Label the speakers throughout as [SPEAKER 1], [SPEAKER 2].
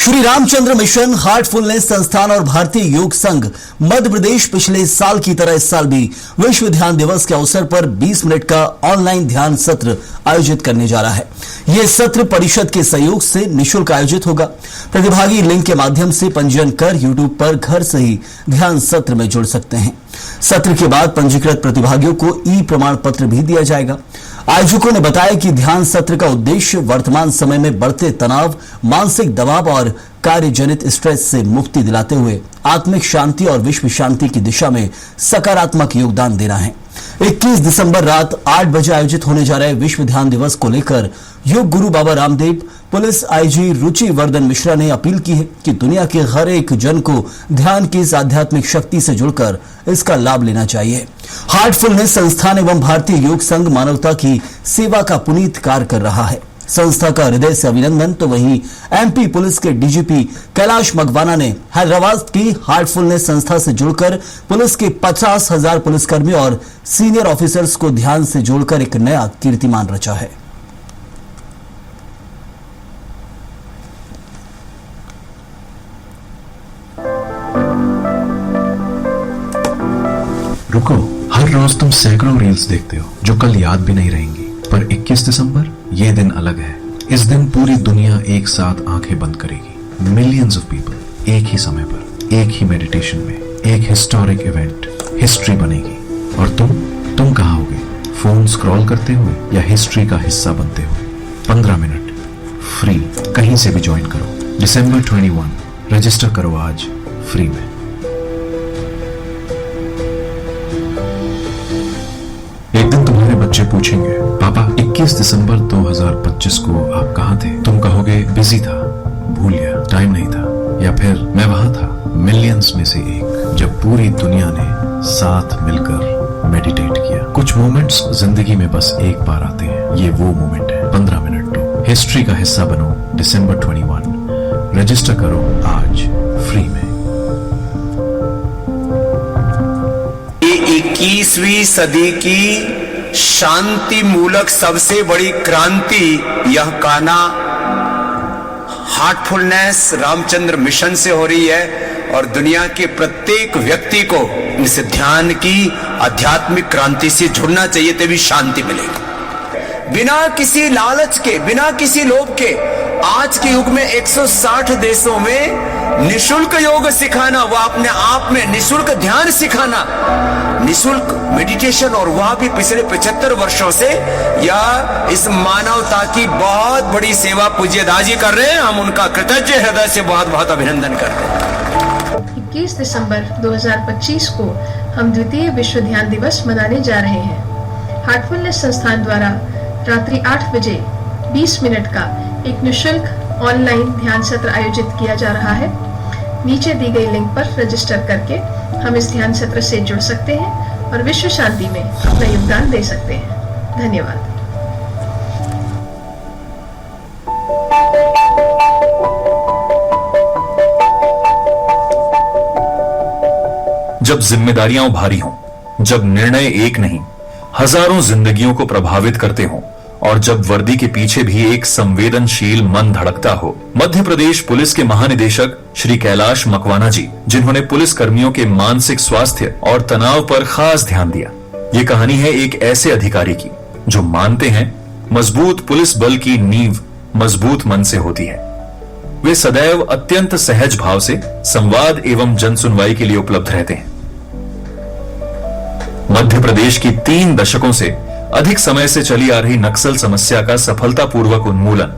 [SPEAKER 1] Shri Ramchandra mission, Heartfulness संस्थान और भारतीय योग संघ मध्य प्रदेश पिछले साल की तरह इस साल भी विश्व ध्यान दिवस के अवसर पर 20 मिनट का ऑनलाइन ध्यान सत्र आयोजित करने जा रहा है। यह सत्र परिषद के सहयोग से निःशुल्क आयोजित होगा। प्रतिभागी लिंक के माध्यम से पंजीयन कर यूट्यूब पर घर से ही ध्यान सत्र में जुड़ सकते हैं। सत्र के बाद पंजीकृत प्रतिभागियों को ई प्रमाण पत्र भी दिया जाएगा। आयोजकों ने बताया कि ध्यान सत्र का उद्देश्य वर्तमान समय में बढ़ते तनाव, मानसिक दबाव और कार्यजनित स्ट्रेस से मुक्ति दिलाते हुए आत्मिक शांति और विश्व शांति की दिशा में सकारात्मक योगदान देना है। 21 दिसंबर रात 8 बजे आयोजित होने जा रहे विश्व ध्यान दिवस को लेकर योग गुरु बाबा रामदेव, पुलिस आईजी रुचि वर्धन मिश्रा ने अपील की है कि दुनिया के हर एक जन को ध्यान की इस आध्यात्मिक शक्ति से जुड़कर इसका लाभ लेना चाहिए। हार्टफुलनेस संस्थान एवं भारतीय योग संघ मानवता की सेवा का पुनीत कार्य कर रहा है। संस्था का हृदय से अभिनंदन। तो वहीं एमपी पुलिस के डीजीपी कैलाश मकवाना ने हैदराबाद की हार्टफुलनेस संस्था से जुड़कर पुलिस के 50,000 पुलिसकर्मी और सीनियर ऑफिसर्स को ध्यान से जोड़कर एक नया कीर्तिमान रचा है।
[SPEAKER 2] रुको, हर रोज तुम सैकड़ों रील्स देखते हो जो कल याद भी नहीं रहेंगी, पर 21 दिसंबर ये दिन अलग है। इस दिन पूरी दुनिया एक साथ आंखें बंद करेगी। मिलियंस ऑफ पीपल एक ही समय पर, एक ही मेडिटेशन में, एक हिस्टोरिक इवेंट, हिस्ट्री बनेगी। और तुम कहाँ होगे? फोन स्क्रॉल करते हुए या हिस्ट्री का हिस्सा बनते हुए? 15 मिनट फ्री, कहीं से भी ज्वाइन करो। दिसंबर 21 रजिस्टर करो आज फ्री में। एक दिन तुम्हारे बच्चे पूछेंगे, पापा 21 दिसंबर 2025 को आप कहाँ थे? तुम कहोगे बिजी था, भूल गया, टाइम नहीं था। या फिर मैं वहां था, मिलियंस में से एक, जब पूरी दुनिया ने साथ मिलकर मेडिटेट किया। कुछ मोमेंट्स जिंदगी में बस एक बार आते हैं, ये वो मोमेंट है। 15 मिनट लो, हिस्ट्री का हिस्सा बनो। दिसंबर 21 रजिस्टर करो आज फ्री में।
[SPEAKER 3] 21वीं सदी की शांति मूलक सबसे बड़ी क्रांति यह कहना हार्टफुलनेस रामचंद्र मिशन से हो रही है और दुनिया के प्रत्येक व्यक्ति को इस ध्यान की आध्यात्मिक क्रांति से जुड़ना चाहिए, तभी शांति मिलेगी। बिना किसी लालच के, बिना किसी लोभ के आज के युग में 160 देशों में निशुल्क योग सिखाना, वह अपने आप में निशुल्क ध्यान सिखाना, निशुल्क मेडिटेशन, और वह भी पिछले 75 वर्षों से यह इस मानवता की बहुत बड़ी सेवा पूज्य दाजी कर रहे हैं। हम उनका कृतज्ञ हृदय से बहुत बहुत अभिनंदन करते हैं।
[SPEAKER 4] 21 दिसंबर 2025 को हम द्वितीय विश्व ध्यान दिवस मनाने जा रहे हैं। हार्टफुलनेस संस्थान द्वारा रात्रि 8 बजे 20 मिनट का एक निःशुल्क ऑनलाइन ध्यान सत्र आयोजित किया जा रहा है। नीचे दी गई लिंक पर रजिस्टर करके हम इस ध्यान सत्र से जुड़ सकते हैं और विश्व शांति में अपना योगदान दे सकते हैं। धन्यवाद।
[SPEAKER 5] जब जिम्मेदारियां भारी हों, जब निर्णय एक नहीं हजारों जिंदगियों को प्रभावित करते हों, और जब वर्दी के पीछे भी एक संवेदनशील मन धड़कता हो। मध्य प्रदेश पुलिस के महानिदेशक श्री कैलाश मकवाना जी, जिन्होंने पुलिस कर्मियों के मानसिक स्वास्थ्य और तनाव पर खास ध्यान दिया। ये कहानी है एक ऐसे अधिकारी की जो मानते हैं मजबूत पुलिस बल की नींव मजबूत मन से होती है। वे सदैव अत्यंत सहज भाव से संवाद एवं जनसुनवाई के लिए उपलब्ध रहते हैं। मध्य प्रदेश की 3 दशकों से अधिक समय से चली आ रही नक्सल समस्या का सफलतापूर्वक उन्मूलन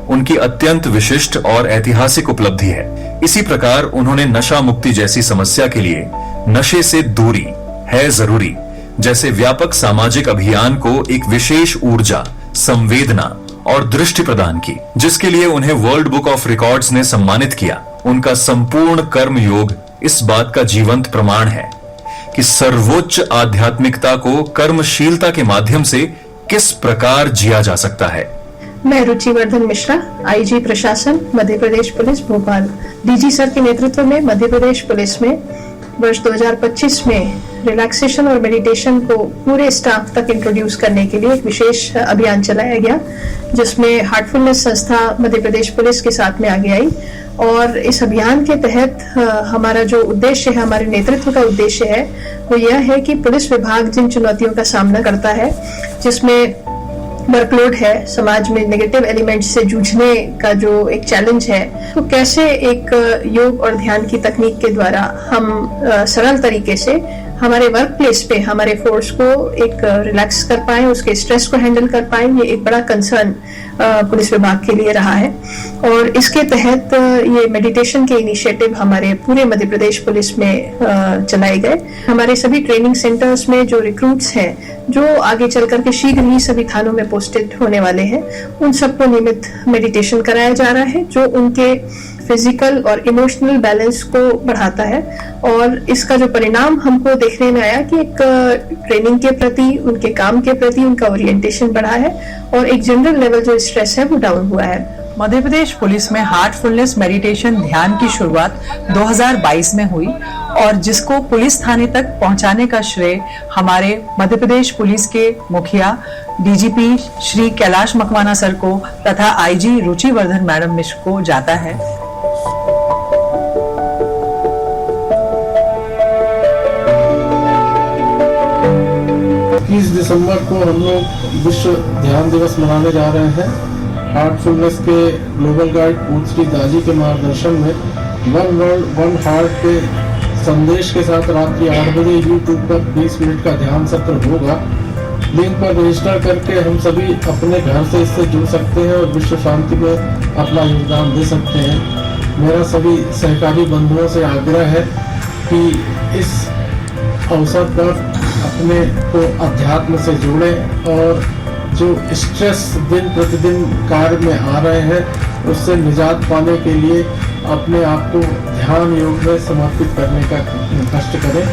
[SPEAKER 5] उनकी अत्यंत विशिष्ट और ऐतिहासिक उपलब्धि है। इसी प्रकार उन्होंने नशा मुक्ति जैसी समस्या के लिए नशे से दूरी है जरूरी जैसे व्यापक सामाजिक अभियान को एक विशेष ऊर्जा, संवेदना और दृष्टि प्रदान की, जिसके लिए उन्हें वर्ल्ड बुक ऑफ रिकॉर्ड्स ने सम्मानित किया। उनका संपूर्ण कर्म योग इस बात का जीवंत प्रमाण है कि सर्वोच्च आध्यात्मिकता को कर्मशीलता के माध्यम से किस प्रकार जिया जा सकता है।
[SPEAKER 4] मैं रुचि वर्धन मिश्रा, आईजी प्रशासन, Madhya Pradesh police Bhopal. DG sir के नेतृत्व में मध्य प्रदेश पुलिस में वर्ष 2025 में रिलैक्सेशन और मेडिटेशन को पूरे स्टाफ तक इंट्रोड्यूस करने के लिए एक विशेष अभियान चलाया गया, जिसमें हार्टफुलनेस संस्था मध्य प्रदेश पुलिस के साथ में आगे आई। और इस अभियान के तहत हमारा जो उद्देश्य है, हमारे नेतृत्व का उद्देश्य है, वो यह है कि पुलिस विभाग जिन चुनौतियों का सामना करता है, जिसमें वर्कलोड है, समाज में नेगेटिव एलिमेंट्स से जूझने का जो एक चैलेंज है, तो कैसे एक योग और ध्यान की तकनीक के द्वारा हम सरल तरीके से हमारे वर्क प्लेस पे हमारे फोर्स को एक रिलैक्स कर पाए, उसके स्ट्रेस को हैंडल कर पाए, ये एक बड़ा कंसर्न पुलिस विभाग के लिए रहा है। और इसके तहत ये मेडिटेशन के इनिशिएटिव हमारे पूरे मध्य प्रदेश पुलिस में चलाए गए। हमारे सभी ट्रेनिंग सेंटर्स में जो रिक्रूट्स हैं, जो आगे चल करके शीघ्र ही सभी थानों में पोस्टेड होने वाले हैं, उन सबको नियमित मेडिटेशन कराया जा रहा है, जो उनके फिजिकल और इमोशनल बैलेंस को बढ़ाता है। और इसका जो परिणाम हमको देखने में आया कि एक ट्रेनिंग के प्रति, उनके काम के प्रति उनका ओरिएंटेशन बढ़ा है और एक जनरल लेवल जो स्ट्रेस है वो डाउन हुआ है।
[SPEAKER 6] मध्य प्रदेश पुलिस में हार्टफुलनेस मेडिटेशन ध्यान की शुरुआत 2022 में हुई और जिसको पुलिस थाने तक पहुंचाने का श्रेय हमारे मध्य प्रदेश पुलिस के मुखिया डीजीपी श्री कैलाश मकवाना सर को तथा आईजी रुचिवर्धन मैडम मिश्र को जाता है।
[SPEAKER 7] 21 दिसंबर को हम लोग विश्व ध्यान दिवस मनाने जा रहे हैं। हार्टफुलनेस के ग्लोबल गाइड पूज्य श्री दाजी के मार्गदर्शन में वन वर्ल्ड वन हार्ट के संदेश के साथ रात्रि 8 बजे यूट्यूब पर 20 मिनट का ध्यान सत्र होगा। लिंक पर रजिस्टर करके हम सभी अपने घर से इससे जुड़ सकते हैं और विश्व शांति में अपना योगदान दे सकते हैं। मेरा सभी सहकारी बंधुओं से आग्रह है कि इस अवसर पर अपने को अध्यात्म से जोड़ें और जो स्ट्रेस दिन प्रतिदिन कार्य में आ रहे हैं उससे निजात पाने के लिए अपने आप को ध्यान योग में समर्पित करने का कष्ट करें।